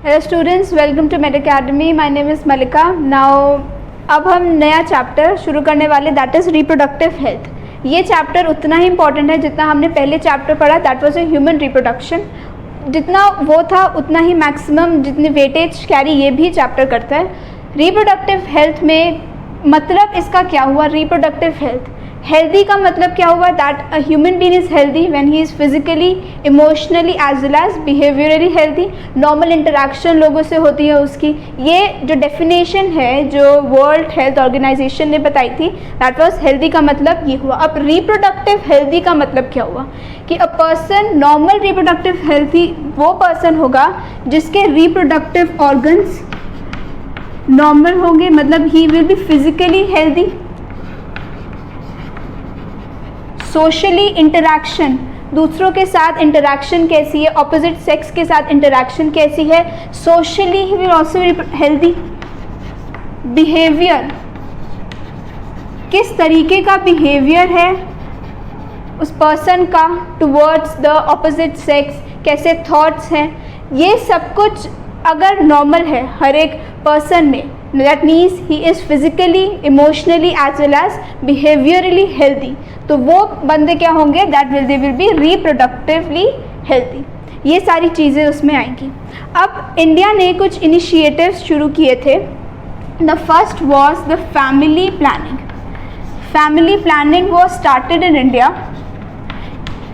Hello students, welcome to Med Academy. My name is Malika. Now अब हम नया chapter शुरू करने वाले, दैट इज़ रिप्रोडक्टिव हेल्थ। ये चैप्टर उतना ही इंपॉर्टेंट है जितना हमने पहले चैप्टर पढ़ा, that was a human reproduction. जितना वो था उतना ही मैक्सिमम जितनी वेटेज कैरी ये भी चैप्टर करता है। रिप्रोडक्टिव हेल्थ में मतलब इसका क्या हुआ? रिप्रोडक्टिव हेल्थ, हेल्दी का मतलब क्या हुआ? That a human being is healthy when he is physically, emotionally as well as behaviourally healthy. Normal interaction लोगों से होती है उसकी। ये जो डेफिनेशन है जो वर्ल्ड हेल्थ ऑर्गेनाइजेशन ने बताई थी, दैट वाज हेल्दी का मतलब ये हुआ। अब रिप्रोडक्टिव हेल्दी का मतलब क्या हुआ कि a person, normal reproductive healthy वो पर्सन होगा जिसके रिप्रोडक्टिव ऑर्गन्स नॉर्मल होंगे, मतलब ही will be physically healthy. Socially interaction, दूसरों के साथ इंटरैक्शन कैसी है, ऑपोजिट सेक्स के साथ इंटरैक्शन कैसी है, socially he will also healthy. Behaviour, किस तरीके का बिहेवियर है उस पर्सन का टुवर्ड्स द ऑपोजिट सेक्स, कैसे थॉट्स हैं, ये सब कुछ अगर नॉर्मल है हर एक पर्सन में, that means he is physically, emotionally as well as behaviourally healthy, तो वो बंदे क्या होंगे? They will be reproductively healthy. ये सारी चीज़ें उसमें आएंगी। अब इंडिया ने कुछ इनिशिएटिव्स शुरू किए थे। The first was the family planning. Family planning was started in India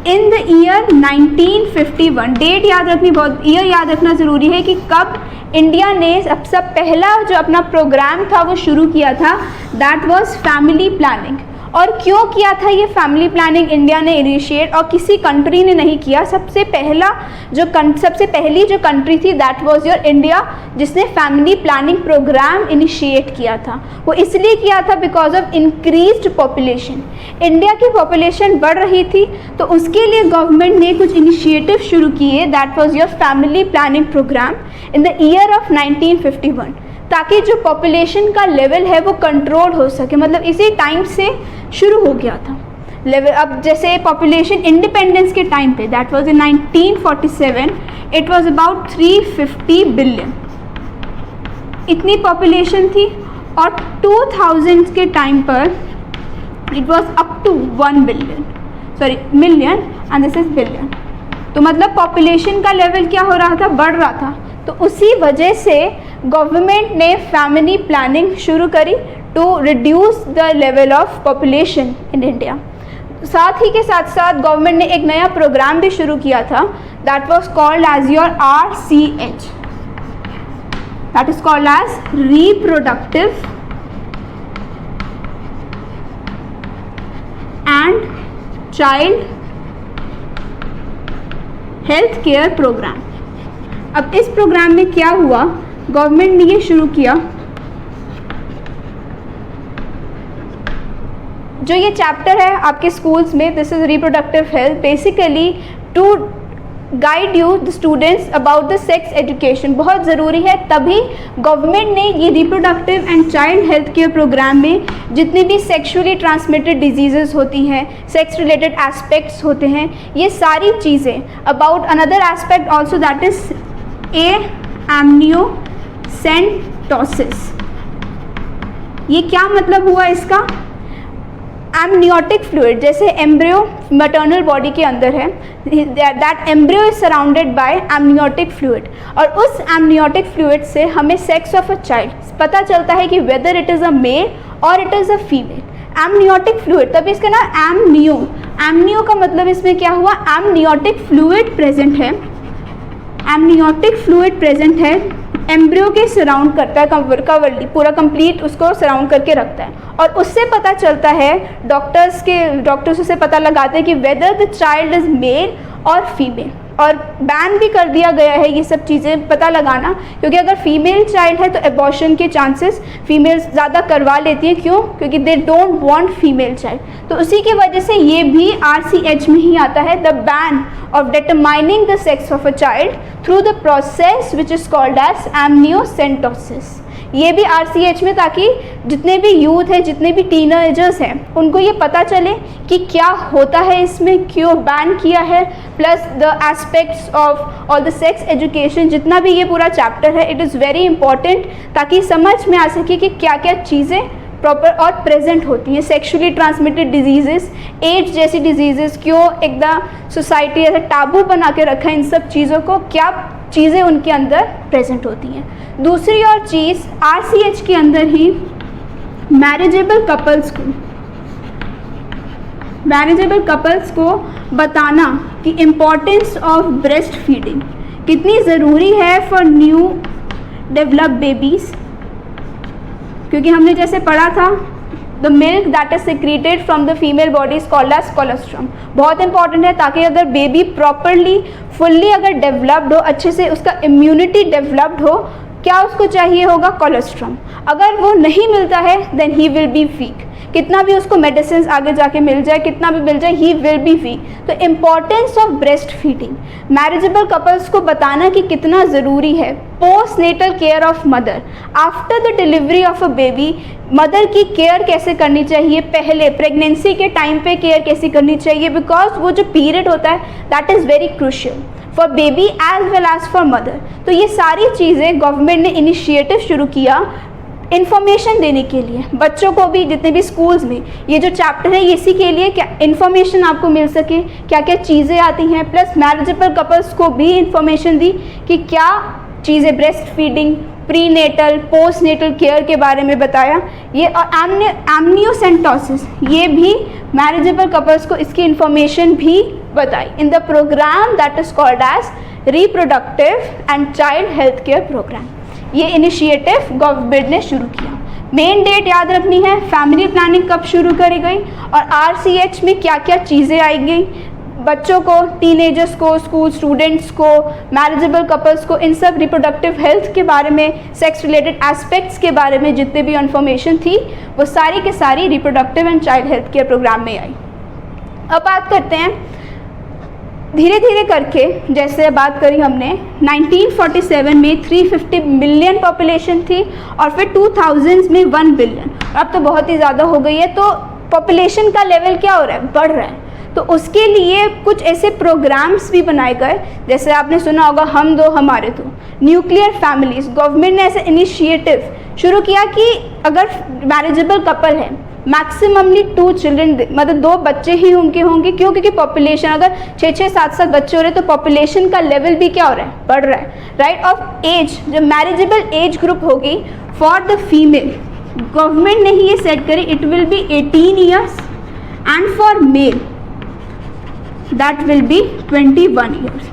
in the year 1951। Date याद रखनी, बहुत ईयर याद रखना ज़रूरी है कि कब इंडिया ने सबसे पहला जो अपना प्रोग्राम था वो शुरू किया था, दैट वाज फैमिली प्लानिंग। और क्यों किया था ये फैमिली प्लानिंग इंडिया ने इनिशिएट, और किसी कंट्री ने नहीं किया। सबसे पहली जो कंट्री थी दैट वाज योर इंडिया, जिसने फैमिली प्लानिंग प्रोग्राम इनिशिएट किया था। वो इसलिए किया था because of increased population. India की पॉपुलेशन बढ़ रही थी, तो उसके लिए गवर्नमेंट ने कुछ इनिशिएटिव शुरू किए, that was your family planning programme in the year of 1951, ताकि जो पॉपुलेशन का लेवल है वो कंट्रोल हो सके। मतलब इसी टाइम से शुरू हो गया था लेवल। अब जैसे पॉपुलेशन इंडिपेंडेंस के टाइम पे, that was in 1947, it was about 350 billion, इतनी पॉपुलेशन थी। और 2000 के टाइम पर it was up to 1 billion, sorry million, and this is billion. तो मतलब पॉपुलेशन का लेवल क्या हो रहा था? बढ़ रहा था। तो उसी वजह से गवर्नमेंट ने फैमिली प्लानिंग शुरू करी to reduce the level of population in India. साथ ही के साथ साथ गवर्नमेंट ने एक नया प्रोग्राम भी शुरू किया था, that was called as your RCH, that is called as reproductive and child health care programme. अब इस प्रोग्राम में क्या हुआ? गवर्नमेंट ने ये शुरू किया, जो ये चैप्टर है आपके स्कूल्स में, this is reproductive health, basically to guide you the students about the sex education. बहुत ज़रूरी है, तभी गवर्नमेंट ने ये reproductive and child health care programme में जितनी भी सेक्सुअली ट्रांसमिटेड डिजीज़ेस होती हैं, सेक्स रिलेटेड एस्पेक्ट्स होते हैं, ये सारी चीज़ें, about another aspect also that is amniocentesis. ये क्या मतलब हुआ इसका? एमनियोटिक फ्लूइड, जैसे एम्ब्रियो मैटरनल बॉडी के अंदर है, that embryo is surrounded by amniotic fluid, और उस एमनियोटिक फ्लूइड से हमें सेक्स ऑफ अ चाइल्ड पता चलता है कि whether it is a male और it is a female. Amniotic fluid, तभी इसका नाम एमनियो। एमनियो का मतलब इसमें क्या हुआ? एमनियोटिक फ्लूइड प्रेजेंट है, एमनियोटिक फ्लूइड प्रेजेंट है, एम्ब्रियो के सराउंड करता है, कवरली पूरा कंप्लीट उसको सराउंड करके रखता है, और उससे पता चलता है, डॉक्टर्स उसे पता लगाते हैं कि whether the child is male और फीमेल। और बैन भी कर दिया गया है ये सब चीज़ें पता लगाना, क्योंकि अगर फीमेल चाइल्ड है तो एबॉर्शन के चांसेस फीमेल्स ज़्यादा करवा लेती हैं। क्यों? क्योंकि they don't want female child. तो उसी की वजह से ये भी RCH में ही आता है, the ban of determining the sex of a child through the process which is called as amniocentesis. ये भी RCH में, ताकि जितने भी यूथ हैं, जितने भी टीनेजर्स हैं, उनको ये पता चले कि क्या होता है इसमें, क्यों बैन किया है, plus the aspects of all the sex education, जितना भी ये पूरा चैप्टर है, इट इज़ वेरी इंपॉर्टेंट, ताकि समझ में आ सके कि क्या क्या चीज़ें प्रॉपर और प्रेजेंट होती हैं। सेक्सुअली ट्रांसमिटेड डिजीज़ेस, एड्स जैसी डिजीज़ेस क्यों एकदम सोसाइटी ऐसा टाबू बना के रखा है इन सब चीज़ों को, क्या चीज़ें उनके अंदर प्रेजेंट होती हैं। दूसरी और चीज़, RCH के अंदर ही मैरिजेबल कपल्स को बताना कि इम्पोर्टेंस ऑफ ब्रेस्ट फीडिंग कितनी ज़रूरी है फॉर न्यू डेवलप्ड बेबीज़, क्योंकि हमने जैसे पढ़ा था the milk that is secreted from the female body is called as colostrum, बहुत इंपॉर्टेंट है, ताकि अगर बेबी प्रॉपरली फुल्ली अगर डेवलप्ड हो, अच्छे से उसका इम्यूनिटी डेवलप्ड हो, क्या उसको चाहिए होगा, कोलेस्ट्रम। अगर वो नहीं मिलता है then he will be weak, कितना भी उसको मेडिसिन आगे जाके मिल जाए, कितना भी मिल जाए, ही विल बी वीक। तो importance of breastfeeding, marriageable couples को बताना कि कितना ज़रूरी है। Postnatal care of mother, after the delivery of a baby, mother की केयर कैसे करनी चाहिए, पहले प्रेगनेंसी के टाइम पे केयर कैसे करनी चाहिए, बिकॉज वो जो पीरियड होता है that is very crucial for baby as well as for mother. तो ये सारी चीज़ें गवर्नमेंट ने इनिशिएटिव शुरू किया इन्फॉर्मेशन देने के लिए, बच्चों को भी, जितने भी स्कूल्स में ये जो चैप्टर है इसी के लिए, क्या इन्फॉर्मेशन आपको मिल सके, क्या क्या चीज़ें आती हैं, प्लस मैरिजेबल कपल्स को भी इन्फॉर्मेशन दी कि क्या चीज़ें, breastfeeding, prenatal, postnatal care के बारे में बताया। ये और एमनियोसेंटोसिस, ये भी मैरिजेबल कपल्स को इसकी इन्फॉर्मेशन भी बताई in the programme that is called as reproductive and child health care programme. ये इनिशिएटिव गवर्नमेंट ने शुरू किया। मेन डेट याद रखनी है, फैमिली प्लानिंग कब शुरू करी गई और RCH में क्या क्या चीज़ें आई गई, बच्चों को, टीनेजर्स को, स्कूल स्टूडेंट्स को, मैरिजेबल कपल्स को, इन सब रिप्रोडक्टिव हेल्थ के बारे में, सेक्स रिलेटेड एस्पेक्ट्स के बारे में जितने भी इन्फॉर्मेशन थी वो सारी के सारी reproductive and child health care programme में आई। अब बात करते हैं धीरे धीरे करके, जैसे बात करी हमने 1947 में 350 मिलियन पॉपुलेशन थी और फिर 2000 में 1 बिलियन, अब तो बहुत ही ज़्यादा हो गई है। तो पॉपुलेशन का लेवल क्या हो रहा है, बढ़ रहा है। तो उसके लिए कुछ ऐसे प्रोग्राम्स भी बनाए गए, जैसे आपने सुना होगा हम दो हमारे दो, न्यूक्लियर फैमिलीज। गवर्नमेंट ने ऐसे इनिशिएटिव शुरू किया कि अगर मैरिजेबल कपल है, मैक्सिममली 2 चिल्ड्रन, मतलब 2 बच्चे ही उनके होंगे। क्यों? क्योंकि पॉपुलेशन अगर 6-6, 7-7 बच्चे हो रहे हैं तो पॉपुलेशन का लेवल भी क्या हो रहा है, बढ़ रहा है, राइट। ऑफ एज, जो मैरिजेबल एज ग्रुप होगी फॉर द फीमेल, गवर्नमेंट ने ही ये सेट करी, it will be 18 years and for male that will be 21 years.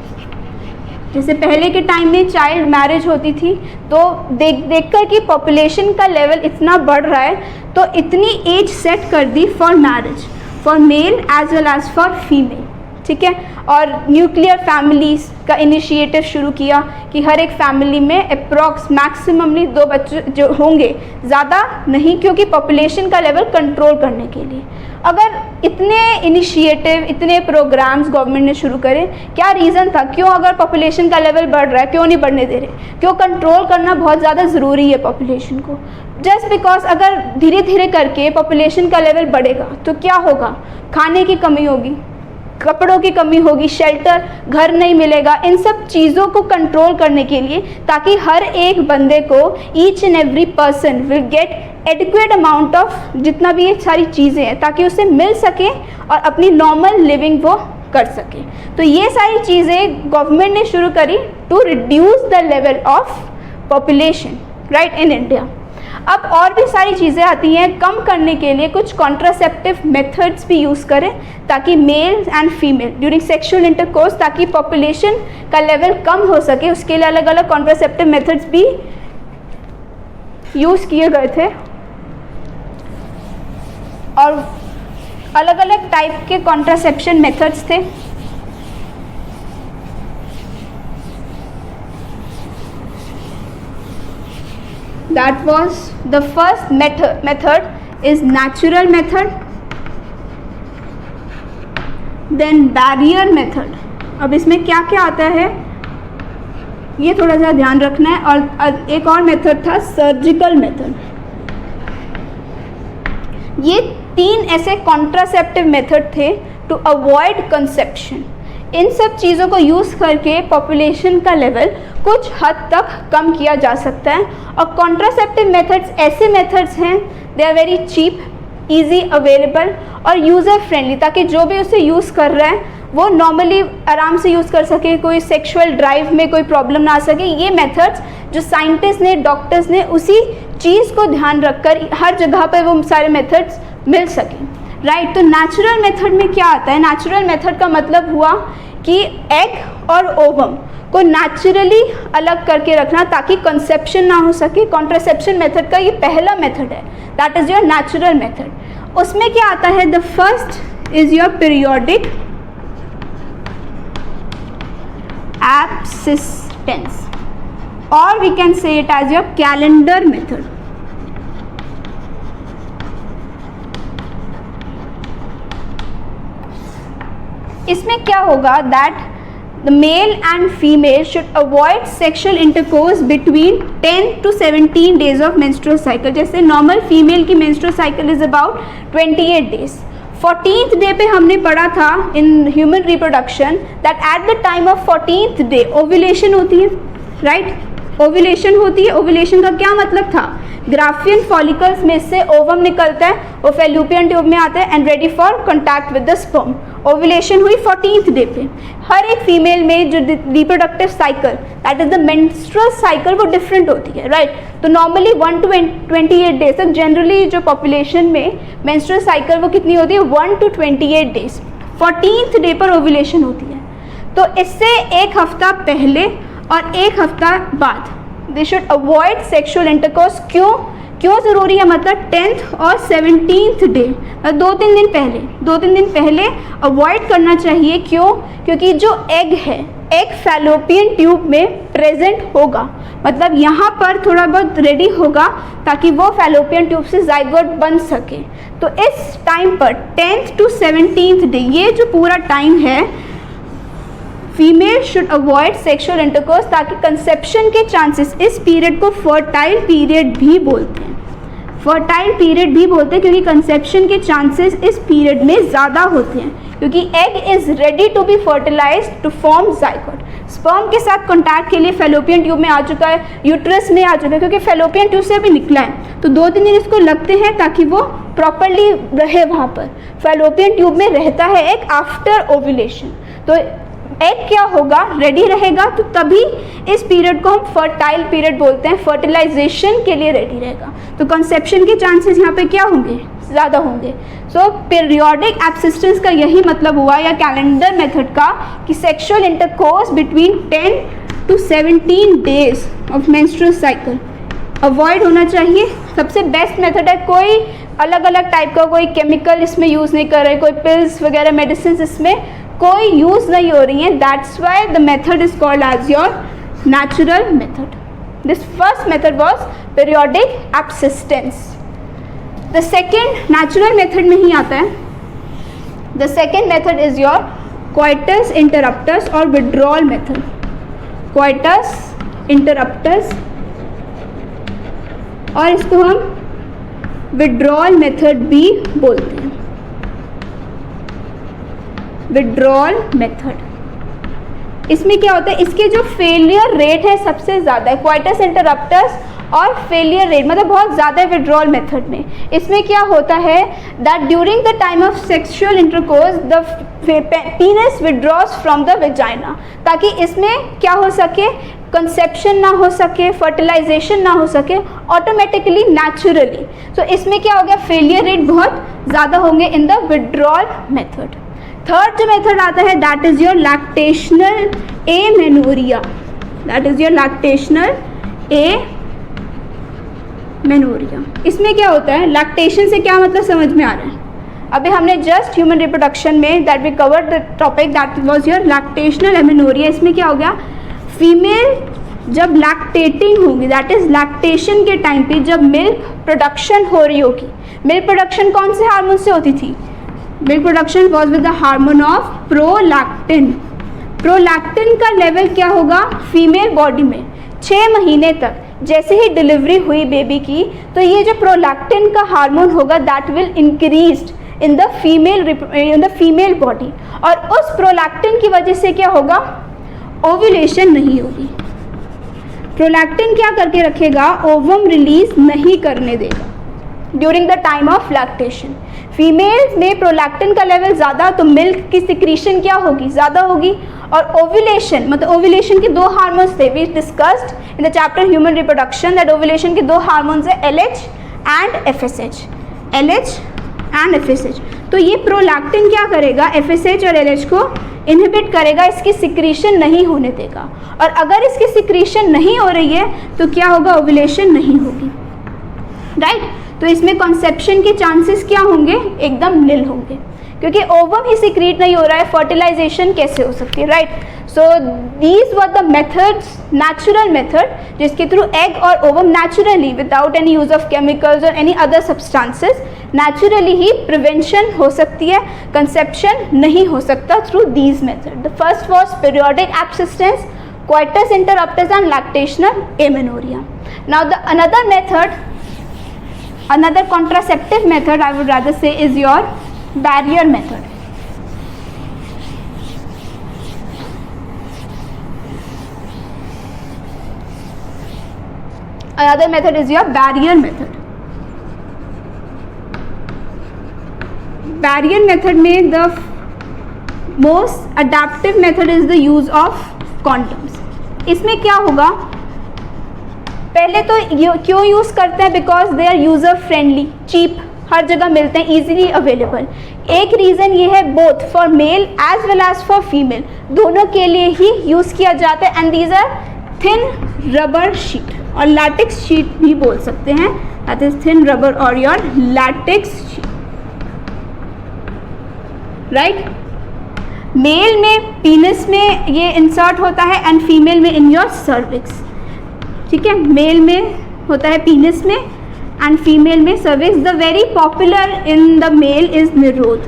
जैसे पहले के टाइम में चाइल्ड मैरिज होती थी, तो देख कर कि पॉपुलेशन का लेवल इतना बढ़ रहा है तो इतनी एज सेट कर दी for marriage, for male as well as for female, ठीक है। और न्यूक्लियर फैमिलीज़ का इनिशिएटिव शुरू किया कि हर एक फैमिली में अप्रॉक्स मैक्सिममली 2 बच्चे जो होंगे, ज़्यादा नहीं, क्योंकि पॉपुलेशन का लेवल कंट्रोल करने के लिए। अगर इतने इनिशिएटिव, इतने प्रोग्राम्स गवर्नमेंट ने शुरू करे, क्या रीज़न था, क्यों अगर पॉपुलेशन का लेवल बढ़ रहा है क्यों नहीं बढ़ने दे रहे, क्यों कंट्रोल करना बहुत ज़्यादा ज़रूरी है पॉपुलेशन को। जस्ट बिकॉज अगर धीरे धीरे करके पॉपुलेशन का लेवल बढ़ेगा तो क्या होगा, खाने की कमी होगी, कपड़ों की कमी होगी, शेल्टर, घर नहीं मिलेगा। इन सब चीज़ों को कंट्रोल करने के लिए, ताकि हर एक बंदे को, each and every person will get adequate amount of जितना भी ये सारी चीज़ें हैं, ताकि उसे मिल सके और अपनी नॉर्मल लिविंग वो कर सके। तो ये सारी चीज़ें गवर्नमेंट ने शुरू करी to reduce the level of population, right, in India. अब और भी सारी चीज़ें आती हैं कम करने के लिए, कुछ कॉन्ट्रासेप्टिव मेथड्स भी यूज़ करें ताकि male and female during sexual intercourse, ताकि पॉपुलेशन का लेवल कम हो सके, उसके लिए अलग अलग कॉन्ट्रासेप्टिव मेथड्स भी यूज़ किए गए थे। और अलग अलग टाइप के कॉन्ट्रासेप्शन मेथड्स थे। That was the first method is natural method, then barrier method। अब इसमें क्या क्या आता है, ये थोड़ा सा ध्यान रखना है। और एक और मेथड था सर्जिकल मेथड। ये 3 ऐसे कॉन्ट्रासेप्टिव मेथड थे टू अवॉइड कंसेप्शन। इन सब चीज़ों को यूज़ करके पॉपुलेशन का लेवल कुछ हद तक कम किया जा सकता है। और कॉन्ट्रासेप्टिव मेथड्स ऐसे मेथड्स हैं, they are very cheap, easy available और यूज़र फ्रेंडली, ताकि जो भी उसे यूज़ कर रहा है वो नॉर्मली आराम से यूज़ कर सके, कोई सेक्सुअल ड्राइव में कोई प्रॉब्लम ना आ सके। ये मेथड्स जो साइंटिस्ट ने, डॉक्टर्स ने, उसी चीज़ को ध्यान रखकर हर जगह पर वो सारे मेथड्स मिल सकें, राइट। तो नेचुरल मेथड में क्या आता है? नेचुरल मेथड का मतलब हुआ कि एग और ओवम को नेचुरली अलग करके रखना ताकि कंसेप्शन ना हो सके। कॉन्ट्रासेप्शन मेथड का ये पहला मेथड है, that is your natural method. उसमें क्या आता है? The first is your periodic absistence, or we can say it as your calendar method. इसमें क्या होगा? that the male and female should avoid sexual intercourse between 10 to 17 days of menstrual cycle. जैसे normal female की menstrual cycle is about 28 days. 14th day पे हमने पढ़ा था इन human reproduction that at the time of 14th day ovulation होती है, right. Ovulation होती है। ओव्यूलेशन का क्या मतलब था? ग्राफियन फॉलिकल्स में से ओवम निकलता है, वो फैलोपियन ट्यूब में आता है and ready for contact with the sperm. Ovulation हुई 14th डे पे। हर एक फीमेल में जो reproductive cycle that is the menstrual cycle वो डिफरेंट होती है, राइट। तो नॉर्मली 1 to 28 डेज तक जनरली जो पॉपुलेशन में मेंस्ट्रुअल साइकिल वो कितनी होती है? 1 to 28 डेज। 14th डे पर ओव्यूलेशन होती है। तो इससे एक हफ्ता पहले और एक हफ्ता बाद they should avoid sexual intercourse. क्यों ज़रूरी है? मतलब 10th और 17th डे, 2-3 दिन पहले अवॉइड करना चाहिए। क्यों? क्योंकि जो एग है, एग फैलोपियन ट्यूब में प्रेजेंट होगा, मतलब यहाँ पर थोड़ा बहुत रेडी होगा ताकि वो फैलोपियन ट्यूब से जाइगोट बन सके। तो इस टाइम पर 10th to 17th डे, ये जो पूरा टाइम है, female should avoid sexual intercourse ताकि कंसेप्शन के चांसेस, इस पीरियड को फर्टाइल पीरियड भी बोलते हैं। फर्टाइल पीरियड भी बोलते हैं क्योंकि कंसेप्शन के चांसेस इस पीरियड में ज़्यादा होते हैं, क्योंकि egg is ready to be fertilised to form zygote. Sperm के साथ कॉन्टैक्ट के लिए फैलोपियन ट्यूब में आ चुका है, यूट्रस में आ चुका है, क्योंकि फैलोपियन ट्यूब से अभी निकला है। तो 2-3 दिन इसको लगते हैं ताकि वो प्रॉपरली रहे वहाँ पर। फैलोपियन ट्यूब में रहता है एग आफ्टर ओव्यूलेशन। तो एग क्या होगा? रेडी रहेगा, तो तभी इस पीरियड को हम फर्टाइल पीरियड बोलते हैं, फर्टिलाइजेशन के लिए रेडी रहेगा। तो कंसेप्शन के चांसेस यहाँ पे क्या होंगे? ज़्यादा होंगे। सो पीरियोडिक एब्सिस्टेंस का यही मतलब हुआ, या कैलेंडर मेथड का, कि sexual intercourse between 10 to 17 days of menstrual cycle avoid होना चाहिए। सबसे बेस्ट मेथड है, कोई अलग अलग टाइप का कोई केमिकल इसमें यूज़ नहीं कर रहे, कोई पिल्स वगैरह मेडिसिन इसमें कोई यूज़ नहीं हो रही है। That's why the method is called as your natural method. This first method was periodic abstinence. The second natural method में ही आता है। The second method is your coitus interruptus और विड्रॉल मेथड। कोइटस इंटरप्टस, और इसको हम withdrawal method भी बोलते हैं। विड्रॉल मेथड, इसमें क्या होता है? इसके जो फेलियर रेट है सबसे ज़्यादा है, क्वाइटस इंटरप्टस और फेलियर रेट मतलब बहुत ज़्यादा है विड्रॉल मेथड में। इसमें क्या होता है? That during the time of sexual intercourse the पीनस withdraws from the vagina, ताकि इसमें क्या हो सके? कंसेप्शन ना हो सके, फर्टिलाइजेशन ना हो सके ऑटोमेटिकली, नेचुरली। तो इसमें क्या हो गया? फेलियर रेट बहुत ज़्यादा होंगे in the withdrawal method. Third जो मेथड आता है that is your lactational amenorrhoea. That is your lactational amenorrhoea. इसमें क्या होता है? लैक्टेशन से क्या मतलब समझ में आ रहा है? अभी हमने जस्ट ह्यूमन रिप्रोडक्शन में that we covered the topic that was your lactational amenorrhoea. इसमें क्या हो गया? फीमेल जब लैक्टेटिंग होगी, दैट इज लैक्टेशन के टाइम पे जब मिल्क प्रोडक्शन हो रही होगी, मिल्क प्रोडक्शन कौन से हार्मोन से होती थी? Milk production was with the hormone of prolactin. Prolactin का लेवल क्या होगा फीमेल बॉडी में 6 महीने तक, जैसे ही डिलीवरी हुई बेबी की तो ये जो प्रोलैक्टिन का हार्मोन होगा that will increased in the female body, और उस प्रोलैक्टिन की वजह से क्या होगा, ओव्यूलेशन नहीं होगी। प्रोलैक्टिन क्या करके रखेगा, ओवम रिलीज नहीं करने देगा during the time of lactation. Females में प्रोलैक्टिन का लेवल ज़्यादा तो मिल्क की सिक्रीशन क्या होगी, ज़्यादा होगी, और ओव्यूलेशन, मतलब ओव्यूलेशन के 2 हार्मोन्स थे, we discussed in the chapter human reproduction that ovulation के 2 हार्मोन्स है LH and FSH, LH and FSH। तो ये प्रोलैक्टिन क्या करेगा, FSH और LH को इनहिबिट करेगा, इसकी सिक्रीशन नहीं होने देगा, और अगर इसकी सिक्रीशन नहीं हो रही है तो क्या होगा, ओव्यूलेशन नहीं होगी, राइट। तो इसमें कॉन्सेप्शन के चांसेस क्या होंगे, एकदम निल होंगे, क्योंकि ओवम ही सिक्रीट नहीं हो रहा है, फर्टिलाइजेशन कैसे हो सकती है, right. So these were the methods, natural method, जिसके थ्रू एग और ovum naturally without any use of chemicals और एनी अदर सब्सटेंसेस नेचुरली ही प्रिवेंशन हो सकती है, कंसेप्शन नहीं हो सकता through these method. The first was periodic abstinence, coitus interruptus and lactational amenorrhea. Now the another contraceptive method I would rather say is your barrier method. Another method is your barrier method. Barrier method में the most adaptive method is the use of condoms. इसमें क्या होगा, पहले तो क्यों use करते हैं, because they are user friendly, cheap, हर जगह मिलते हैं, इजीली अवेलेबल। एक रीज़न ये है both for male as well as for female, दोनों के लिए ही यूज़ किया जाता है, and these are thin rubber sheet और लैटेक्स शीट भी बोल सकते हैं, दैट इज थिन रबर और your latex sheet, right. Male में पीनस में ये इंसर्ट होता है एंड फीमेल में इन योर सर्विक्स, ठीक है। मेल में होता है पीनस में एंड फीमेल में cervix. The very popular in the male is Nirodh,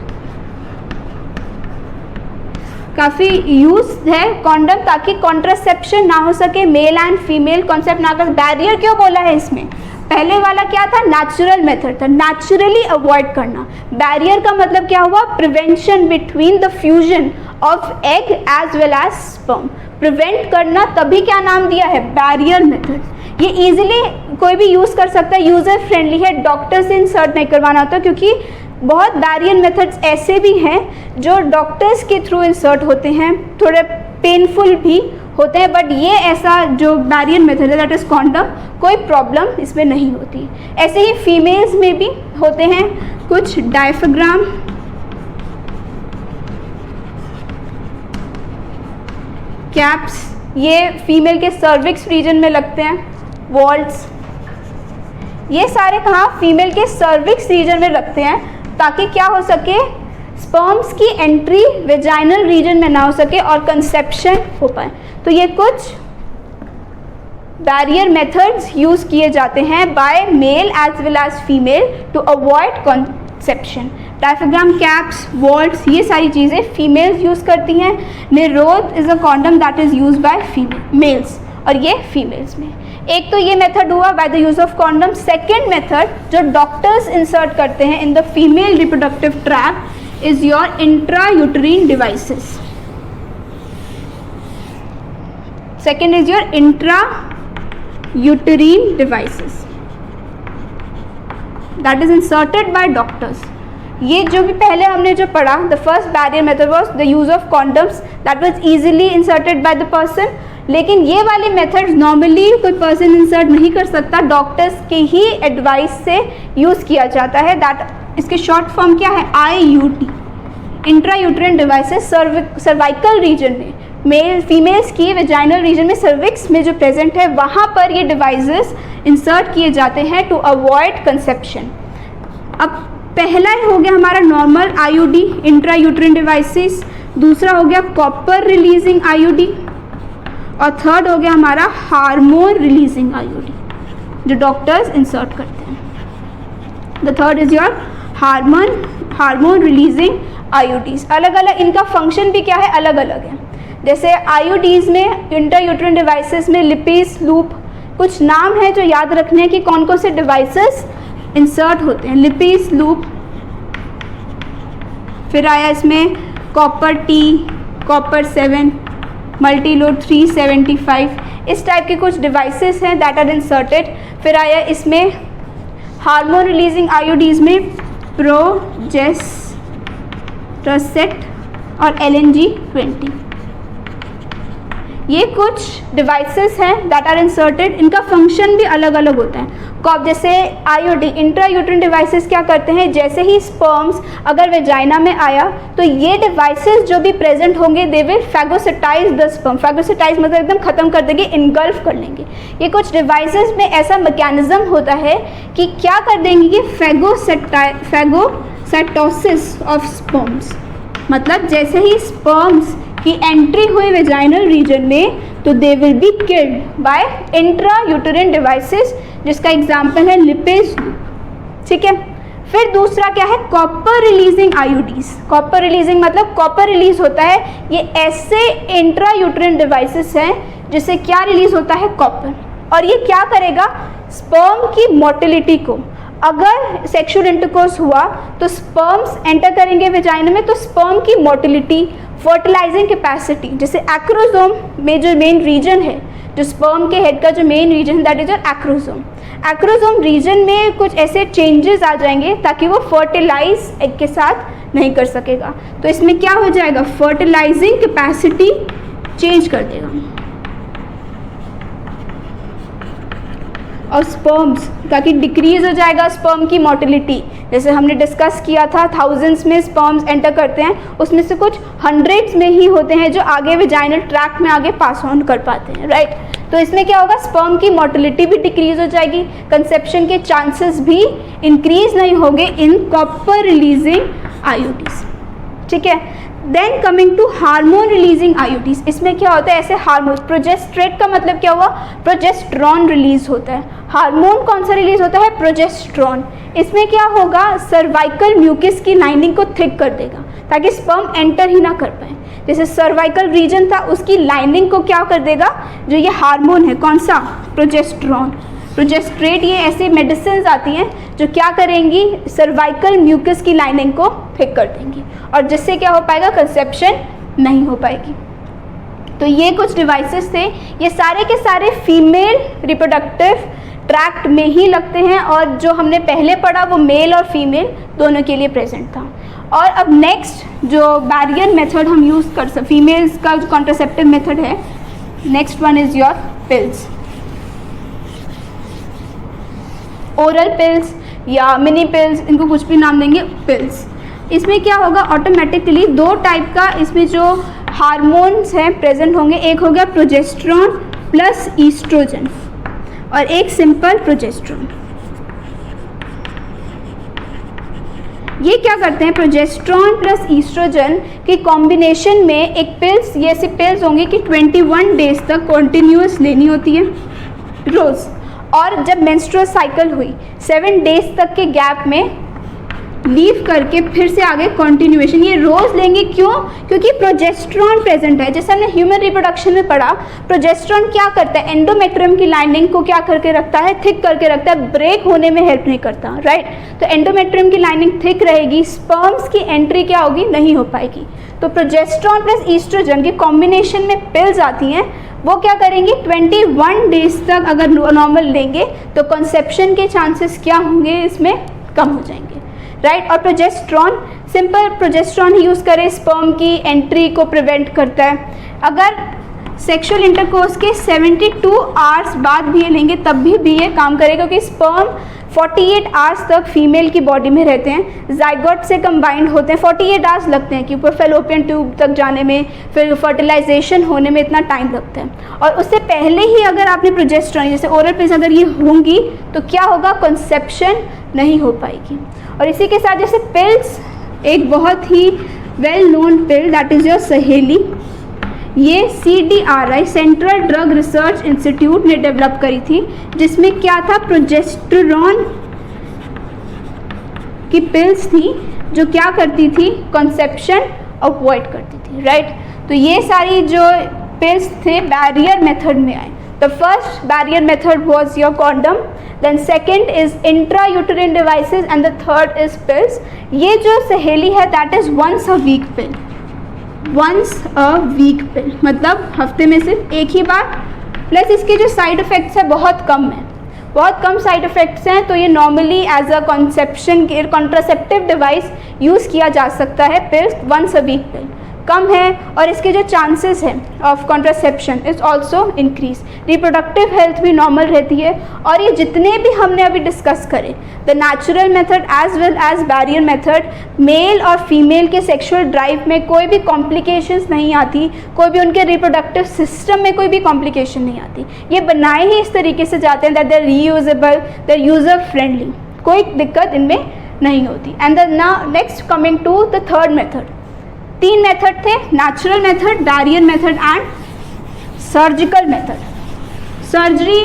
काफ़ी यूज है कॉन्डम ताकि कॉन्ट्रासेप्शन ना हो सके, मेल एंड फीमेल कॉन्सेप्ट ना कर। बैरियर क्यों बोला है इसमें, पहले वाला क्या था, नेचुरल मेथड था, नेचुरली अवॉइड करना। बैरियर का मतलब क्या हुआ, prevention between the fusion of egg as well as sperm, prevent करना, तभी क्या नाम दिया है, बैरियर मेथड। ये इजीली कोई भी यूज़ कर सकता है, यूज़र फ्रेंडली है, डॉक्टर से इंसर्ट नहीं करवाना होता, क्योंकि बहुत बैरियर मेथड्स ऐसे भी हैं जो डॉक्टर्स के थ्रू इंसर्ट होते हैं, थोड़े पेनफुल भी होते हैं, बट ये ऐसा जो बैरियर मेथड है दैट इज़ कॉन्डम, कोई प्रॉब्लम इसमें नहीं होती। ऐसे ही फीमेल्स में भी होते हैं कुछ डायफ्राम, कैप्स, ये फीमेल के सर्विक्स रीजन में लगते हैं, वॉल्ट्स, ये सारे कहाँ, फीमेल के सर्विक्स रीजन में लगते हैं, ताकि क्या हो सके, स्पर्म्स की एंट्री वेजाइनल रीजन में ना हो सके और कंसेप्शन हो पाए। तो ये कुछ बैरियर मेथड्स यूज़ किए जाते हैं by male as well as female to avoid conception. Diaphragm, caps, vaults, ये सारी चीज़ें फीमेल्स यूज़ करती हैं। Nirodh is a condom that is use by males, और ये फीमेल्स में। एक तो ये मेथड हुआ by the use of condom. Second method जो डॉक्टर्स इंसर्ट करते हैं in the female reproductive tract is your intrauterine devices. Second is your intrauterine devices that is inserted by doctors. ये जो भी पहले हमने जो पढ़ा, the first barrier method was the use of condoms that was easily inserted by the person, लेकिन ये वाले मेथड्स नॉर्मली कोई पर्सन इंसर्ट नहीं कर सकता, डॉक्टर्स के ही एडवाइस से यूज़ किया जाता है। दैट इसके शॉर्ट फॉर्म क्या है, IUD, intrauterine devices. Cervical region में, मेल फीमेल्स की वेजाइनल रीजन में, सर्विक्स में जो प्रेजेंट है वहाँ पर ये डिवाइसेस इंसर्ट किए जाते हैं टू अवॉइड कंसेप्शन। अब पहला हो गया हमारा नॉर्मल IUD, इंट्रायूटेरिन डिवाइसेस, दूसरा हो गया कॉपर रिलीजिंग IUD, और थर्ड हो गया हमारा हार्मोन रिलीजिंग IUD जो डॉक्टर्स इंसर्ट करते हैं। The third is your hormone releasing IUDs। अलग अलग इनका फंक्शन भी क्या है, अलग अलग है। जैसे आईयूडीज में, इंट्रायूटेराइन डिवाइसेस में लिपिस, लूप, कुछ नाम है जो याद रखने हैं कि कौन कौन से डिवाइसेस इंसर्ट होते हैं। लिपिस, लूप, फिर आया इसमें कॉपर टी, कॉपर 7, मल्टीलोड 375, इस टाइप के कुछ डिवाइसेस हैं दैट आर इंसर्टेड। फिर आया इसमें हार्मोन रिलीजिंग आईयूडीज में प्रोजेस्टेरोसेट और LNG-20। ये कुछ डिवाइसेस हैं दैट आर इंसर्टेड, इनका फंक्शन भी अलग अलग होता है। जैसे आईयूडी, इंट्रायूटेराइन डिवाइसेस क्या करते हैं, जैसे ही स्पर्म्स अगर वेजाइना में आया तो ये डिवाइसेस जो भी प्रेजेंट होंगे दे विल फैगोसिटाइज द स्पर्म। फैगोसिटाइज मतलब एकदम ख़त्म कर देंगे, इनगल्फ कर लेंगे। ये कुछ डिवाइसेस में ऐसा मैकेनिज्म होता है कि क्या कर देंगे कि फैगोसाइटोसिस ऑफ स्पर्म्स, मतलब जैसे ही स्पर्म्स की एंट्री हुई वेजाइनल रीजन में तो दे will be killed by intrauterine devices, जिसका एग्जांपल है लिपिस, ठीक है। फिर दूसरा क्या है, copper releasing IUDs. Copper releasing मतलब कॉपर रिलीज होता है, ये ऐसे इंट्रायूटेराइन डिवाइसेस हैं जिससे क्या रिलीज होता है, कॉपर। और ये क्या करेगा, स्पर्म की मोटिलिटी को, अगर सेक्सुअल इंटरकोर्स हुआ तो स्पर्म्स एंटर करेंगे वेजाइना में, तो स्पर्म की मोटिलिटी, फर्टिलाइजिंग कैपेसिटी, जैसे एक्रोसोम में जो मेन रीजन है, जो स्पर्म के हेड का जो main region that is acrosome. Acrosome region में कुछ ऐसे चेंजेस आ जाएंगे ताकि वो फर्टिलाइज एग के साथ नहीं कर सकेगा, तो इसमें क्या हो जाएगा, फर्टिलाइजिंग कैपेसिटी चेंज कर देगा। और स्पर्म्स ताकि डिक्रीज हो जाएगा स्पर्म की मोटिलिटी, जैसे हमने डिस्कस किया था थाउजेंड्स में स्पर्म्स एंटर करते हैं, उसमें से कुछ हंड्रेड्स में ही होते हैं जो आगे वेजाइनल ट्रैक्ट में आगे पास ऑन कर पाते हैं, राइट। तो इसमें क्या होगा, स्पर्म की मोटिलिटी भी डिक्रीज हो जाएगी, कंसेप्शन के चांसेस भी इंक्रीज नहीं होंगे इन कॉपर रिलीजिंग आईयूडीज, ठीक है। Then coming to hormone releasing IUDs, इसमें क्या होता है, ऐसे हार्मोन, प्रोजेस्ट्रेट का मतलब क्या हुआ, प्रोजेस्ट्रॉन रिलीज होता है। हार्मोन कौन सा रिलीज होता है, प्रोजेस्ट्रॉन। इसमें क्या होगा, सर्वाइकल म्यूकस की लाइनिंग को थिक कर देगा ताकि स्पर्म एंटर ही ना कर पाए। जैसे सर्वाइकल रीजन था उसकी लाइनिंग को क्या कर देगा, जो ये हार्मोन है, कौन सा, प्रोजेस्ट्रॉन, प्रोजेस्ट्रेट, ये ऐसे मेडिसिन आती हैं जो क्या करेंगी, सर्वाइकल म्यूकस की लाइनिंग को थिक कर देंगी और जिससे क्या हो पाएगा, कंसेप्शन नहीं हो पाएगी। तो ये कुछ डिवाइसेस थे, ये सारे के सारे फीमेल रिप्रोडक्टिव ट्रैक्ट में ही लगते हैं और जो हमने पहले पढ़ा वो मेल और फीमेल दोनों के लिए प्रेजेंट था। और अब नेक्स्ट जो बैरियर मेथड हम यूज़ कर सकते, फीमेल्स का जो कॉन्ट्रासेप्टिव मेथड है, next one is your pills, oral pills या मिनी पिल्स, इनको कुछ भी नाम देंगे, पिल्स। इसमें क्या होगा, ऑटोमेटिकली दो टाइप का इसमें जो हार्मोन्स हैं प्रेजेंट होंगे, एक हो गया प्रोजेस्टेरॉन प्लस ईस्ट्रोजन और एक सिंपल प्रोजेस्टेरॉन। ये क्या करते हैं, प्रोजेस्टेरॉन प्लस ईस्ट्रोजन के कॉम्बिनेशन में एक पिल्स, ये ऐसी पिल्स होंगी कि 21 डेज तक कॉन्टिन्यूस लेनी होती है रोज़, और जब मेंस्ट्रुअल साइकिल हुई 7 डेज तक के गैप में लीव करके फिर से आगे कंटिन्यूएशन, ये रोज़ लेंगे। क्यों, क्योंकि प्रोजेस्टेरॉन प्रेजेंट है। जैसे हमने ह्यूमन रिप्रोडक्शन में पढ़ा, प्रोजेस्टेरॉन क्या करता है, एंडोमेट्रियम की लाइनिंग को क्या करके रखता है, थिक करके रखता है, ब्रेक होने में हेल्प नहीं करता, राइट। तो एंडोमेट्रियम की लाइनिंग थिक रहेगी, स्पर्म्स की एंट्री क्या होगी, नहीं हो पाएगी। तो प्रोजेस्टेरॉन प्लस ईस्ट्रोजन के कॉम्बिनेशन में पिल्स आती हैं, वो क्या करेंगी, 21 डेज तक अगर नॉर्मल लेंगे तो कंसेप्शन के चांसेस क्या होंगे, इसमें कम हो जाएंगे, राइट। और प्रोजेस्टेरॉन, सिंपल प्रोजेस्टेरॉन ही यूज़ करें, स्पर्म की एंट्री को प्रिवेंट करता है। अगर सेक्सुअल इंटरकोर्स के 72 आवर्स बाद भी ये लेंगे तब भी ये काम करेगा, क्योंकि स्पर्म 48 आवर्स तक फीमेल की बॉडी में रहते हैं, जाइगोट से कंबाइंड होते हैं, 48 आवर्स लगते हैं कि ऊपर फेलोपियन ट्यूब तक जाने में, फिर फर्टिलाइजेशन होने में इतना टाइम लगता है। और उससे पहले ही अगर आपने प्रोजेस्टेरॉन, जैसे ओरल पिल्स अगर ये होंगी तो क्या होगा, कंसेप्शन नहीं हो पाएगी। और इसी के साथ जैसे पिल्स, एक बहुत ही well known pill that is your Saheli, ये CDRI central drug research institute ने डेवलप करी थी, जिसमें क्या था, प्रोजेस्टेरॉन की पिल्स थी जो क्या करती थी, कंसेप्शन अवॉइड करती थी, राइट। तो ये सारी जो पिल्स थे बैरियर मेथड में आए. The first barrier method was your condom, then second is intrauterine devices and the third is pills. ये जो सहेली है that is once a week pill. Once a week pill मतलब हफ्ते में सिर्फ एक ही बार. प्लस इसके जो साइड इफ़ेक्ट्स हैं बहुत कम है, बहुत कम साइड इफ़ेक्ट्स हैं. तो ये normally as a contraceptive device use किया जा सकता है. Pills once a week pill कम है और इसके जो चांसेस हैं of contraception is also increase. Reproductive health भी नॉर्मल रहती है. और ये जितने भी हमने अभी डिस्कस करे, the natural method as well as barrier method, male और फीमेल के सेक्सुअल ड्राइव में कोई भी कॉम्प्लिकेशंस नहीं आती, कोई भी उनके रिप्रोडक्टिव सिस्टम में कोई भी कॉम्प्लिकेशन नहीं आती. ये बनाए ही इस तरीके से जाते हैं that they are reusable, they are user friendly, कोई दिक्कत इनमें नहीं होती. And the next coming to the third method. 3 method थे, natural method, barrier method and surgical method. Surgery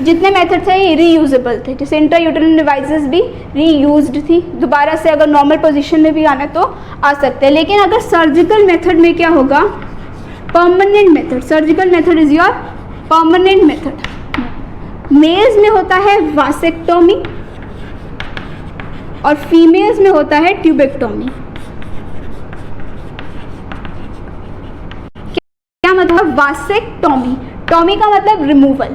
जितने मेथड थे ये रीयूजेबल थे, जैसे इंट्रायूटेरिन डिवाइसेस भी रीयूज्ड थी. दोबारा से अगर नॉर्मल पोजीशन में भी आना तो आ सकते हैं. लेकिन अगर सर्जिकल मेथड में क्या होगा, permanent method. Surgical method is your permanent method. Males में होता है वासेक्टोमी और फीमेल्स में होता है ट्यूबेक्टोमी. क्या मतलब वासेक्टोमी, टोमी का मतलब रिमूवल,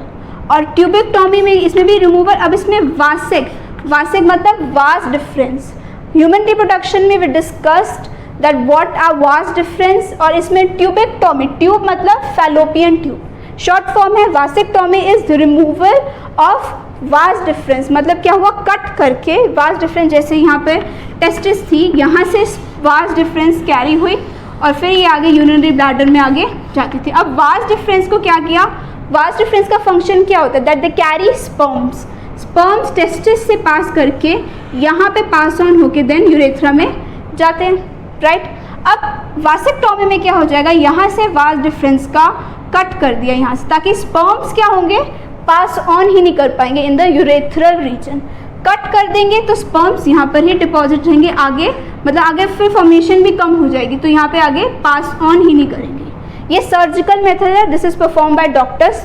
और ट्यूबेक्टोमी में इसमें भी रिमूवल. अब इसमें वासेक मतलब वास्ट डिफरेंस. ह्यूमन रिप्रोडक्शन में we discussed that what are vas deferens. और इसमें ट्यूबेक्टोमी, ट्यूब मतलब फैलोपियन ट्यूब, शॉर्ट फॉर्म है. Vasectomy is the removal of vas deferens. मतलब क्या हुआ, कट करके वास्ट डिफरेंस, जैसे यहाँ पे टेस्टिस थी, यहाँ से वास्ट डिफरेंस कैरी हुई और फिर ये आगे यूरिनरी ब्लैडर में आगे जाती थी. अब वास्ट डिफरेंस को क्या किया, वास्ट डिफरेंस का फंक्शन क्या होता है, that they carry sperms. Sperms testis से पास करके यहाँ पे पास ऑन होके देन यूरेथ्रा में जाते हैं, राइट. अब वासेक्टोमी में क्या हो जाएगा, यहाँ से वास्ट डिफरेंस का कट कर दिया यहाँ से, ताकि स्पर्म्स क्या होंगे, पास ऑन ही नहीं कर पाएंगे in the urethral region. Cut कर देंगे तो स्पर्म्स यहाँ पर ही डिपॉजिट रहेंगे, आगे मतलब आगे फिर फॉर्मेशन भी कम हो जाएगी, तो यहाँ पे आगे पास ऑन ही नहीं करेंगे. ये सर्जिकल मेथड है, this is perform by doctors.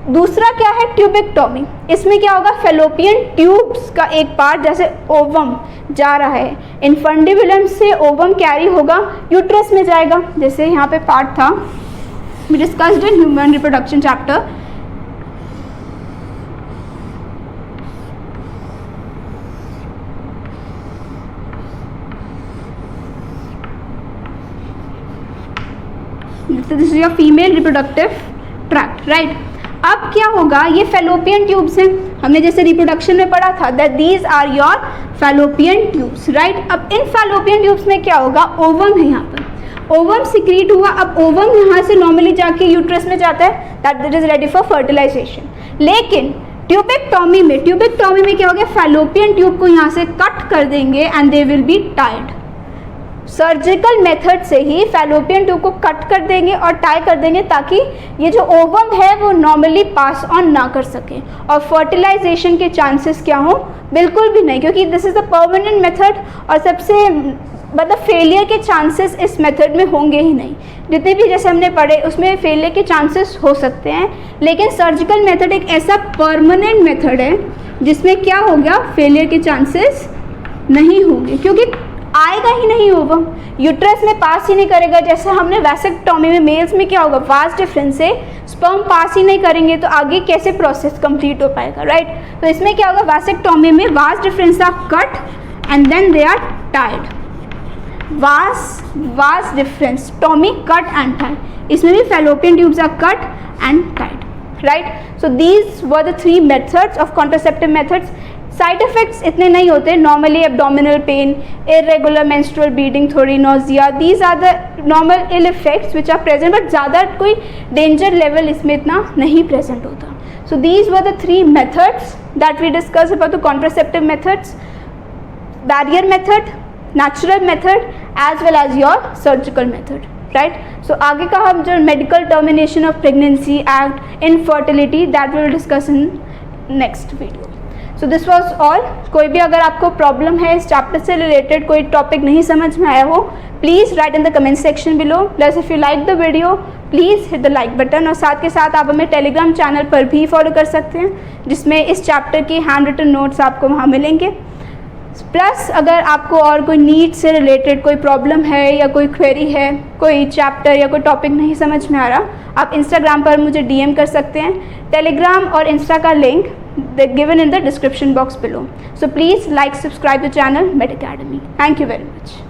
दूसरा क्या है, ट्यूबेक्टोमी. इसमें क्या होगा, फेलोपियन ट्यूब्स का एक पार्ट जैसे ओवम जा रहा है, इनफंडिबुलम से ओवम कैरी होगा, यूट्रस में जाएगा. जैसे यहाँ पे पार्ट था, we discussed in human reproduction chapter. So this is your female reproductive tract, right? अब क्या होगा, ये फेलोपियन ट्यूब्स हैं, हमने जैसे रिप्रोडक्शन में पढ़ा था that these are your fallopian tubes, right. अब इन फेलोपियन ट्यूब्स में क्या होगा, ओवम है, यहाँ पर ओवम सिक्रीट हुआ. अब ओवम यहाँ से नॉर्मली जाके यूट्रस में जाता है, that is ready for fertilisation. लेकिन ट्यूबेक्टोमी में क्या हो गया, फेलोपियन ट्यूब को यहाँ से कट कर देंगे and they will be tied. Surgical method से ही फैलोपियन ट्यूब को कट कर देंगे और टाई कर देंगे, ताकि ये जो ओवम है वो नॉर्मली पास ऑन ना कर सके और फर्टिलाइजेशन के चांसेस क्या हो, बिल्कुल भी नहीं, क्योंकि this is the permanent method. और सबसे मतलब फेलियर के चांसेस इस मेथड में होंगे ही नहीं. जितने भी जैसे हमने पढ़े उसमें फेलियर के चांसेस हो सकते हैं, लेकिन सर्जिकल मेथड एक ऐसा परमानेंट मेथड है जिसमें क्या हो गया, फेलियर के चांसेस नहीं होंगे, क्योंकि आएगा ही नहीं ओवम, यूट्रस में पास ही नहीं करेगा. जैसे हमने वैसेक्टोमी में मेल्स में क्या होगा, वास्ट डिफरेंस से स्पर्म पास ही नहीं करेंगे तो आगे कैसे प्रोसेस कंप्लीट हो पाएगा, राइट. तो इसमें क्या होगा, वैसेक्टोमी में vas deferens are cut and then they are tied. Vas deferens, टोमी, कट एंड टाइड. इसमें भी fallopian tubes are cut and tied, right. So these were the 3 methods of contraceptive methods. Side effects इतने नहीं होते, normally abdominal pain, irregular menstrual bleeding, थोड़ी nausea, these are the normal ill effects which are present, but ज़्यादा कोई danger level इसमें इतना नहीं present होता. सो these were the 3 methods that we discuss about the contraceptive methods, barrier method, natural method as well as your surgical method, right. So आगे का हम जो medical termination of pregnancy act, infertility, that will discuss in next video. So this was all. कोई भी अगर आपको problem है इस चैप्टर से रिलेटेड, कोई टॉपिक नहीं समझ में आया हो, please write in the comment section below. Plus if you like the video please hit the like button, और साथ के साथ आप हमें टेलीग्राम चैनल पर भी फॉलो कर सकते हैं, जिसमें इस चैप्टर की हैंड रिटन नोट्स आपको वहाँ मिलेंगे। प्लस अगर आपको और कोई नीट से रिलेटेड कोई प्रॉब्लम है या कोई क्वेरी है, कोई चैप्टर या कोई टॉपिक नहीं समझ में आ रहा, आप इंस्टाग्राम पर मुझे DM कर सकते हैं। टेलीग्राम और इंस्टा का link given in the description box below. So please like, subscribe the channel made academy. Thank you very much.